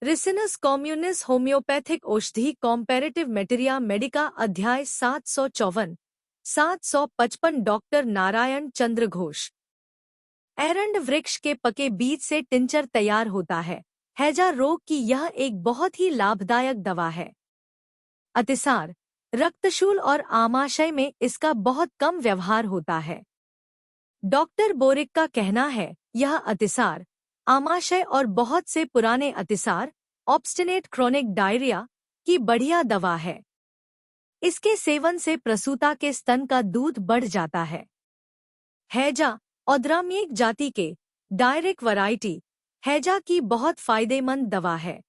Ricinus कॉम्युनिस homeopathic औषधि कॉम्पैरेटिव मेटेरिया Medica अध्याय 754 755 doctor Narayan चंद्र घोष। एरंड वृक्ष के पके बीज से टिंचर तैयार होता है। हैजा रोग की यह एक बहुत ही लाभदायक दवा है। अतिसार, रक्तशूल और आमाशय में इसका बहुत कम व्यवहार होता है। डॉक्टर बोरिक का कहना है यह अतिसार, आमाशय और बहुत से पुराने अतिसार ऑब्स्टिनेट क्रोनिक डायरिया की बढ़िया दवा है। इसके सेवन से प्रसूता के स्तन का दूध बढ़ जाता है। हैजा औद्राम्यिक जाति के डायरिक वैरायटी हैजा की बहुत फायदेमंद दवा है।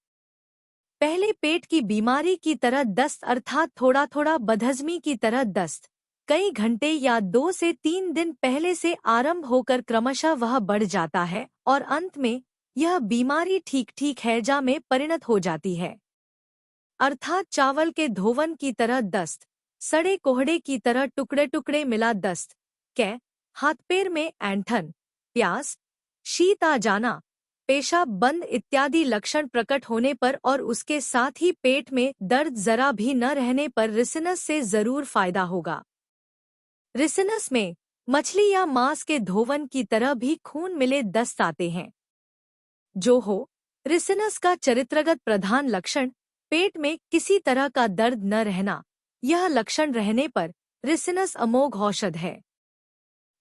पहले पेट की बीमारी की तरह दस्त अर्थात थोड़ा थोड़ा बदहजमी की तरह दस्त कई घंटे या 2 से 3 दिन पहले से आरंभ होकर क्रमशः वह बढ़ जाता है और अंत में यह बीमारी ठीक ठीक हैजा में परिणत हो जाती है। अर्थात चावल के धोवन की तरह दस्त, सड़े कोहड़े की तरह टुकड़े टुकड़े मिला दस्त, हाथ पैर में ऐंठन, प्यास, शीत आ जाना, पेशाब बंद इत्यादि लक्षण प्रकट होने पर और उसके साथ ही पेट में दर्द जरा भी न रहने पर रिसिनस से जरूर फायदा होगा। रिसिनस में मछली या मांस के धोवन की तरह भी खून मिले दस्त आते हैं। जो हो, रिसिनस का चरित्रगत प्रधान लक्षण पेट में किसी तरह का दर्द न रहना। यह लक्षण रहने पर रिसिनस अमोघ औषध है।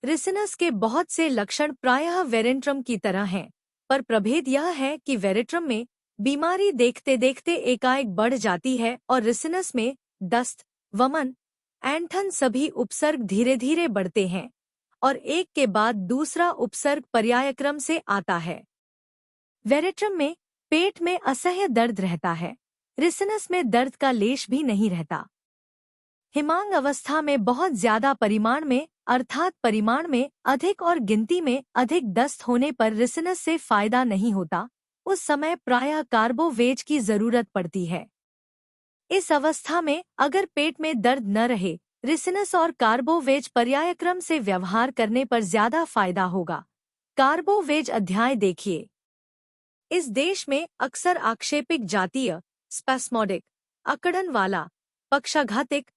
रिसिनस के बहुत से लक्षण प्रायः वेरेंट्रम की तरह हैं, पर प्रभेद यह है कि वेरेट्रम में बीमारी देखते देखते एकाएक बढ़ जाती है और रिसिनस में दस्त, वमन, ऐंठन सभी उपसर्ग धीरे धीरे बढ़ते हैं और एक के बाद दूसरा उपसर्ग पर्यायक्रम से आता है। वेरेट्रम में पेट में असह्य दर्द रहता है, रिसिनस में दर्द का लेश भी नहीं रहता। हिमांग अवस्था में बहुत ज्यादा परिमाण में अर्थात परिमाण में अधिक और गिनती में अधिक दस्त होने पर रिसिनस से फायदा नहीं होता। उस समय प्रायः कार्बोवेज की जरूरत पड़ती है। इस अवस्था में अगर पेट में दर्द न रहे, रिसिनस और कार्बोवेज पर्यायक्रम से व्यवहार करने पर ज्यादा फायदा होगा। कार्बोवेज अध्याय देखिए। इस देश में अक्सर आक्षेपिक जातीय, स्पैस्मोडिक, अकड़न वाला, पक्षाघातिक,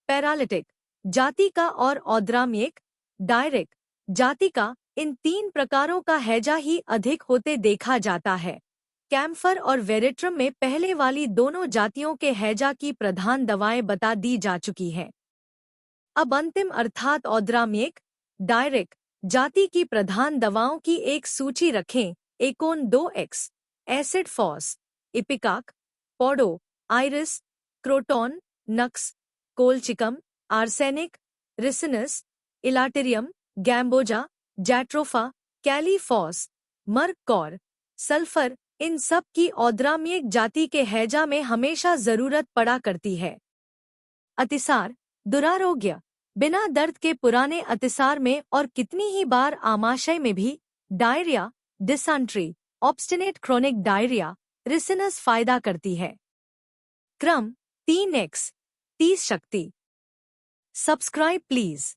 पैरालिटिक जाति का और औद्राम्यिक, डायरिक जाति का, इन 3 प्रकारों का हैजा ही अधिक होते देखा जाता है। कैम्फर और वेरेट्रम में पहले वाली दोनों जातियों के हैजा की प्रधान दवाएं बता दी जा चुकी हैं। अब अंतिम अर्थात औद्राम्यिक, डायरिक जाति की प्रधान दवाओं की एक सूची रखें। Acon 2x, acid phos, ipecac, podo, iris, croton, nux, colchicum, arsenic, ricinus, elaterium, gambogia, jatropha, kali phos, merc cor, sulphur, इन सब की औद्राम्यिक जाति के हैजा में हमेशा जरूरत पड़ा करती है। अतिसार, दुरारोग्य, बिना दर्द के पुराने अतिसार में और कितनी ही बार आमाशय में भी, diarrhoea, dysentery, obstinate chronic diarrhoea, Ricinus फायदा करती है। क्रम 3x 30 शक्ति। Subscribe please.